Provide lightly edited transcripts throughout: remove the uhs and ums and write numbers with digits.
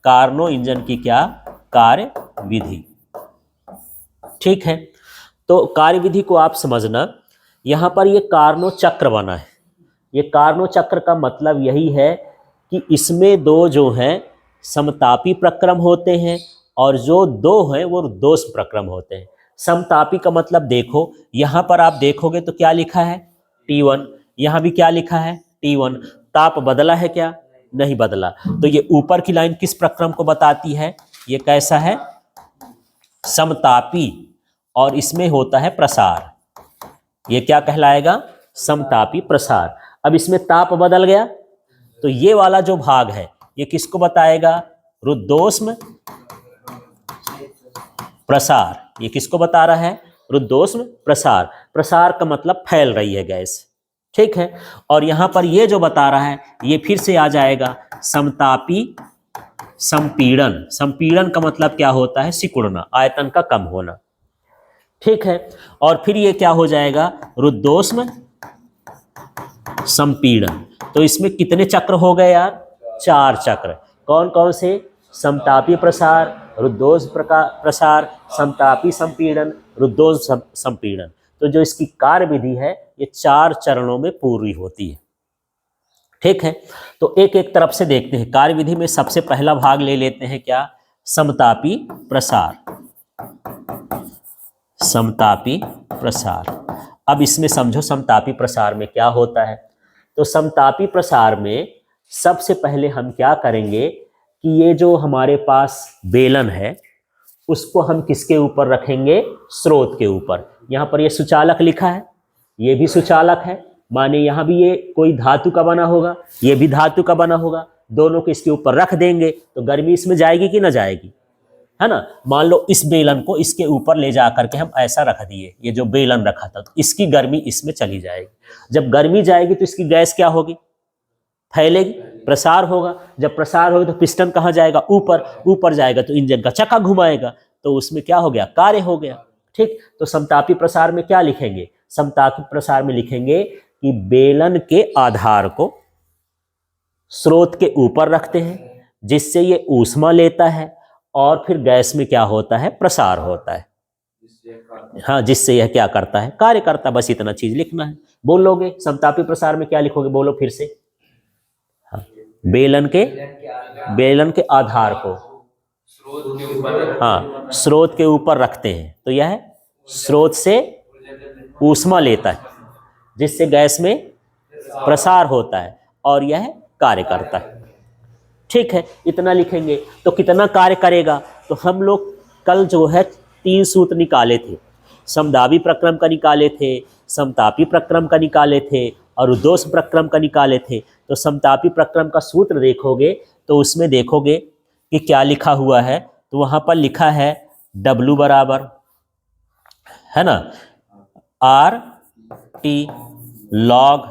Karnaugh engine की क्या कार्य विधि। ठीक है, तो कार्य विधि को आप समझना। यहां पर ये कार्नो चक्र बना है। ये कार्नो चक्र का मतलब यही है कि इसमें दो जो हैं समतापी प्रक्रम होते हैं और जो दो हैं वो रुद्धोष्म प्रक्रम होते हैं। समतापी का मतलब देखो, यहां पर आप देखोगे तो क्या लिखा है T1, यहां भी क्या लिखा है T1। ताप बदला है क्या? नहीं बदला। तो ये ऊपर की लाइन किस प्रक्रम को बताती है? ये कैसा है? समतापी, और इसमें होता है प्रसार। ये क्या कहलाएगा? समतापी प्रसार। अब इसमें ताप बदल गया तो ये वाला जो भाग है ये किसको बताएगा? रुद्धोष्म प्रसार। ये किसको बता रहा है? रुद्धोष्म प्रसार। प्रसार का मतलब फैल रही है गैस। ठीक है, और यहां पर ये जो बता रहा है ये फिर से आ जाएगा समतापी संपीड़न। संपीड़न का मतलब क्या होता है? सिकुड़ना, आयतन का कम होना। ठीक है, और फिर ये क्या हो जाएगा? रुद्धोष्म संपीड़न। तो इसमें कितने चक्र हो गए यार? 4 चक्र। कौन कौन से? समतापी प्रसार, रुद्धोष्म प्रसार, समतापी संपीड़न, रुद्धोष्म संपीड़न। तो जो इसकी कार्य विधि है ये 4 चरणों में पूरी होती है। ठीक है, तो एक एक तरफ से देखते हैं। कार्य विधि में सबसे पहला भाग ले लेते हैं क्या? समतापी प्रसार। समतापी प्रसार। अब इसमें समझो समतापी प्रसार में क्या होता है। तो समतापी प्रसार में सबसे पहले हम क्या करेंगे कि ये जो हमारे पास बेलन है उसको हम किसके ऊपर रखेंगे? स्रोत के ऊपर। यहाँ पर ये सुचालक लिखा है, ये भी सुचालक है, माने यहाँ भी ये कोई धातु का बना होगा, ये भी धातु का बना होगा। दोनों को इसके ऊपर रख देंगे तो गर्मी इसमें जाएगी कि ना जाएगी? है ना। मान लो इस बेलन को इसके ऊपर ले जा करके हम ऐसा रख दिए, ये जो बेलन रखा था, तो इसकी गर्मी इसमें चली जाएगी। जब गर्मी जाएगी तो इसकी गैस क्या होगी? फैलेगी, प्रसार होगा। जब प्रसार होगा तो पिस्टन कहाँ जाएगा? ऊपर। ऊपर जाएगा तो इंजन का चक्का घुमाएगा, तो उसमें क्या हो गया? कार्य हो गया। ठीक, तो समतापी प्रसार में क्या लिखेंगे? समतापी प्रसार में लिखेंगे कि बेलन के आधार को स्रोत के ऊपर रखते हैं जिससे ये ऊष्मा लेता है और फिर गैस में क्या होता है? प्रसार होता है। हाँ, जिससे यह क्या करता है? कार्य करता। बस इतना चीज लिखना है। बोलोगे समतापी प्रसार में क्या लिखोगे? बोलो फिर से। हाँ, बेलन के आधार को हाँ स्रोत के ऊपर रखते हैं तो यह स्रोत से ऊष्मा लेता है जिससे गैस में प्रसार होता है और यह कार्य करता है। ठीक है, इतना लिखेंगे। तो कितना कार्य करेगा? तो हम लोग कल जो है 3 सूत्र निकाले थे। समदाबी प्रक्रम का निकाले थे, समतापी प्रक्रम का निकाले थे और रुद्धोष्म प्रक्रम का निकाले थे। तो समतापी प्रक्रम का सूत्र देखोगे तो उसमें देखोगे कि क्या लिखा हुआ है। तो वहाँ पर लिखा है W बराबर, है ना, RT log,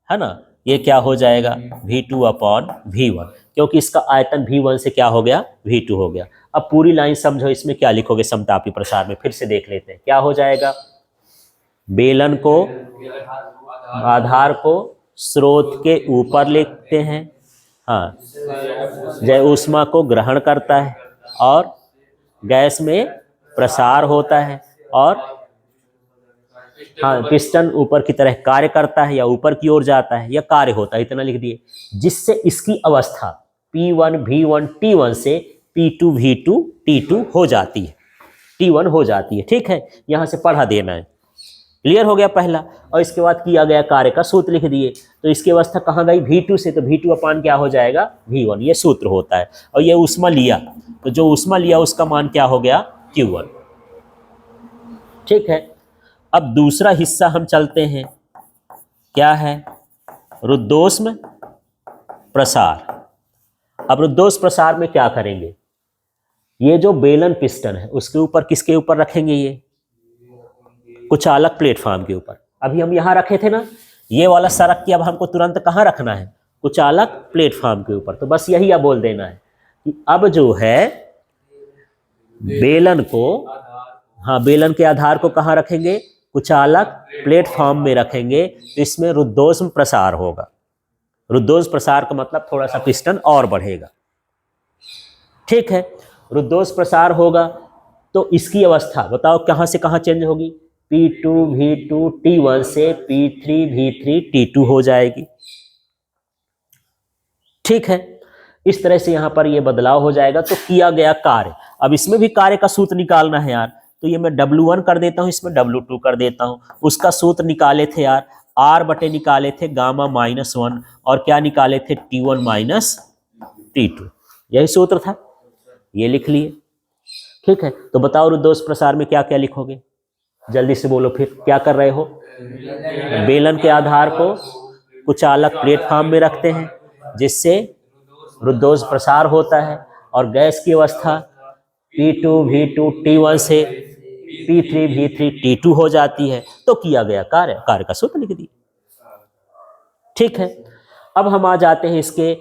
है ना, ये क्या हो जाएगा? V2 अपॉन V1, क्योंकि इसका आयतन V1 से क्या हो गया? V2 हो गया। अब पूरी लाइन समझो, इसमें क्या लिखोगे समतापी प्रसार में? फिर से देख लेते हैं क्या हो जाएगा। बेलन को आधार को स्रोत के ऊपर लेते हैं, हाँ, जय ऊष्मा को ग्रहण करता है और गैस में प्रसार होता है और हाँ पिस्टन ऊपर की तरह कार्य करता है या ऊपर की ओर जाता है या कार्य होता है। इतना लिख दिए, जिससे इसकी अवस्था P1 V1 T1 से P2 V2 T2 हो जाती है, T1 हो जाती है। ठीक है, यहां से पढ़ा देना है। क्लियर हो गया पहला। और इसके बाद किया गया कार्य का सूत्र लिख दिए। तो इसकी अवस्था कहाँ गई? V2 से, तो V2 अपान क्या हो जाएगा? V1, ये सूत्र होता है। और ये ऊष्मा लिया, तो जो ऊष्मा लिया उसका मान क्या हो गया? Q1। ठीक है, अब दूसरा हिस्सा हम चलते हैं, क्या है? रुद्धोष्म प्रसार। अब रुद्धोष्म प्रसार में क्या करेंगे? ये जो बेलन पिस्टन है उसके ऊपर किसके ऊपर रखेंगे? ये कुचालक प्लेटफॉर्म के ऊपर। अभी हम यहां रखे थे ना, ये वाला सड़क की अब हमको तुरंत कहां रखना है? कुचालक प्लेटफॉर्म के ऊपर। तो बस यही अब बोल देना है कि अब जो है बेलन को, हाँ, बेलन के आधार को कहां रखेंगे? कुचालक प्लेटफॉर्म में रखेंगे। तो इसमें रुद्धोष्म प्रसार होगा। रुद्धोष्म प्रसार का मतलब थोड़ा सा पिस्टन और बढ़ेगा। ठीक है, रुद्धोष प्रसार होगा तो इसकी अवस्था बताओ कहाँ से कहाँ चेंज होगी, P2 V2 T1 से P3 V3 T2 हो जाएगी। ठीक है, इस तरह से यहां पर ये बदलाव हो जाएगा। तो किया गया कार्य, अब इसमें भी कार्य का सूत्र निकालना है यार, तो ये मैं W1 कर देता हूं, इसमें W2 कर देता हूं। उसका सूत्र निकाले थे यार, R बटे निकाले थे गामा -1 और क्या निकाले थे T1 माइनस T2, यही सूत्र था, ये लिख लिए। ठीक है, तो बताओ रुद्धोष प्रसार में क्या क्या लिखोगे, जल्दी से बोलो फिर, क्या कर रहे हो? बेलन के आधार को कुचालक प्लेटफॉर्म में रखते हैं जिससे रुद्धोष प्रसार होता है और गैस की अवस्था P2 V2 T1 से P3 V3 T2 हो जाती है। तो किया गया कार्य, कार्य का सूत्र लिख दिए। ठीक है, अब हम आ जाते हैं इसके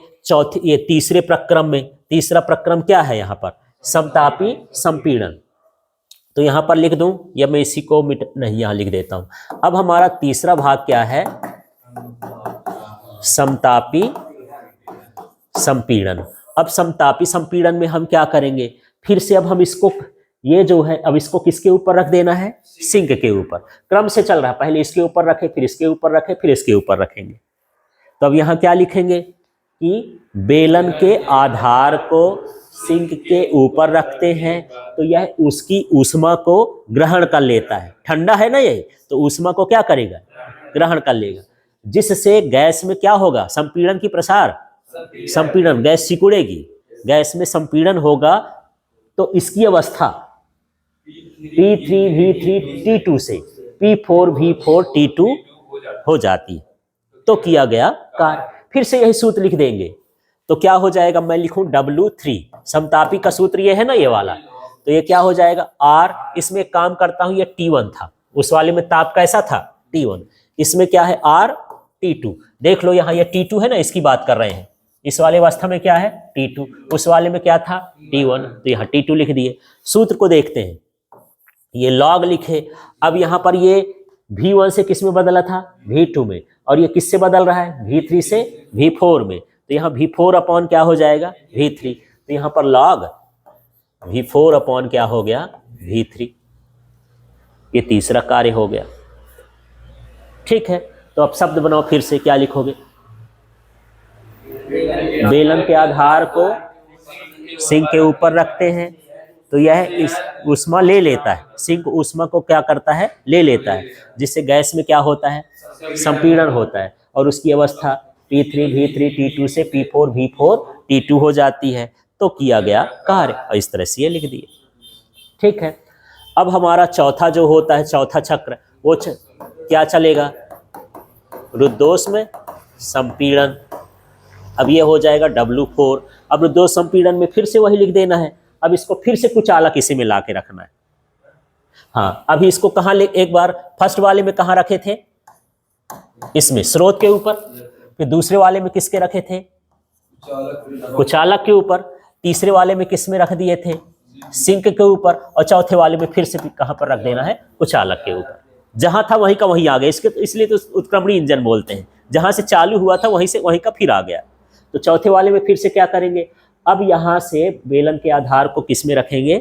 ये तीसरे प्रक्रम में। तीसरा प्रक्रम क्या है यहाँ पर? समतापी संपीड़न। तो यहां पर लिख दूं या मैं इसी को नहीं, यहां लिख देता हूं। अब हमारा तीसरा भाग क्या है? समतापी संपीड़न। अब समतापी संपीड़न में हम क्या करेंगे, फिर से अब हम इसको, ये जो है अब इसको किसके ऊपर रख देना है? सिंक के ऊपर। क्रम से चल रहा है, पहले इसके ऊपर रखे, फिर इसके ऊपर रखे, फिर इसके ऊपर रखेंगे। तो अब यहां क्या लिखेंगे कि बेलन के आधार को सिंक के ऊपर रखते हैं तो यह उसकी ऊष्मा को ग्रहण कर लेता है। ठंडा है ना ये, तो ऊष्मा को क्या करेगा? ग्रहण कर लेगा, जिससे गैस में क्या होगा? संपीड़न की प्रसार, संपीड़न, गैस सिकुड़ेगी, गैस में संपीड़न होगा तो इसकी अवस्था P3 V3 T2 से P4 V4 T2 हो जाती है। तो किया गया कार्य। फिर से यही सूत्र लिख देंगे तो क्या हो जाएगा? मैं लिखूं W3, समतापी का सूत्र ये है ना, ये वाला, तो ये क्या हो जाएगा? R, इसमें एक काम करता हूं, ये T1 था, उस वाले में ताप कैसा था? T1, इसमें क्या है? R T2। देख लो यहाँ ये T2 है ना, इसकी बात कर रहे हैं। इस वाले अवस्था में क्या है? T2, उस वाले में क्या था? T1, तो यहाँ T2 लिख दिए। सूत्र को देखते हैं, ये लॉग लिखे। अब यहाँ पर ये V1 से किस में बदला था? V2 में, और ये किससे बदल रहा है? V3 से V4 में, तो यहाँ V4 अपॉन क्या हो जाएगा? V3। तो यहाँ पर लॉग V4 अपॉन क्या हो गया? V3। ये तीसरा कार्य हो गया। ठीक है, तो अब शब्द बनाओ, फिर से क्या लिखोगे? बेलन के आधार को सिंक के ऊपर रखते हैं तो यह इस ऊष्मा ले लेता है, सिंक ऊष्मा को क्या करता है? ले लेता है, जिससे गैस में क्या होता है? संपीड़न होता है और उसकी अवस्था P3 V3 T2 से P4 V4 T2 हो जाती है। तो किया गया कार्य, और इस तरह से ये लिख दिए। ठीक है, अब हमारा चौथा जो होता है, चौथा चक्र, वो क्या चलेगा? रुद्धोष में संपीड़न। अब ये हो जाएगा W4। अब रुद्धोष संपीड़न में फिर से वही लिख देना है। अब इसको फिर से कुचालक इसी में ला के रखना है। हाँ, अभी इसको कहाँ ले, एक बार फर्स्ट वाले में कहाँ रखे थे? इसमें स्रोत के ऊपर। फिर दूसरे वाले में किसके रखे थे? कुचालक के ऊपर। तीसरे वाले में किस में रख दिए थे? सिंक के ऊपर। और चौथे वाले में फिर से कहाँ पर रख देना है? कुचालक के ऊपर। जहां था वहीं का वहीं आ गया, इसलिए तो उत्क्रमणी इंजन बोलते हैं। जहां से चालू हुआ था वहीं से वहीं का फिर आ गया। तो चौथे वाले में फिर से क्या करेंगे? अब यहां से बेलन के आधार को किस में रखेंगे?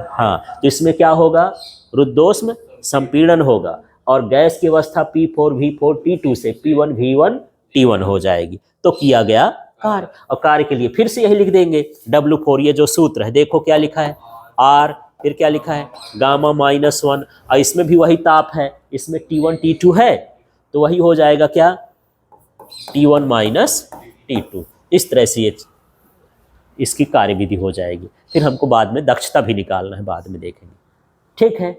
हाँ, तो इसमें क्या होगा? रुद्धोष में संपीड़न होगा और गैस की अवस्था P4 V4 T2 से P1 V1 T1 हो जाएगी। तो किया गया कार्य। और कार्य के लिए फिर से यही लिख देंगे W4। ये जो सूत्र है देखो क्या लिखा है? R, फिर क्या लिखा है? गामा -1। और इसमें भी वही ताप है, इसमें T1 T2 है, तो वही हो जाएगा क्या? T1 minus T2। इस तरह से ये इसकी कार्यविधि हो जाएगी। फिर हमको बाद में दक्षता भी निकालना है, बाद में देखेंगे। ठीक है।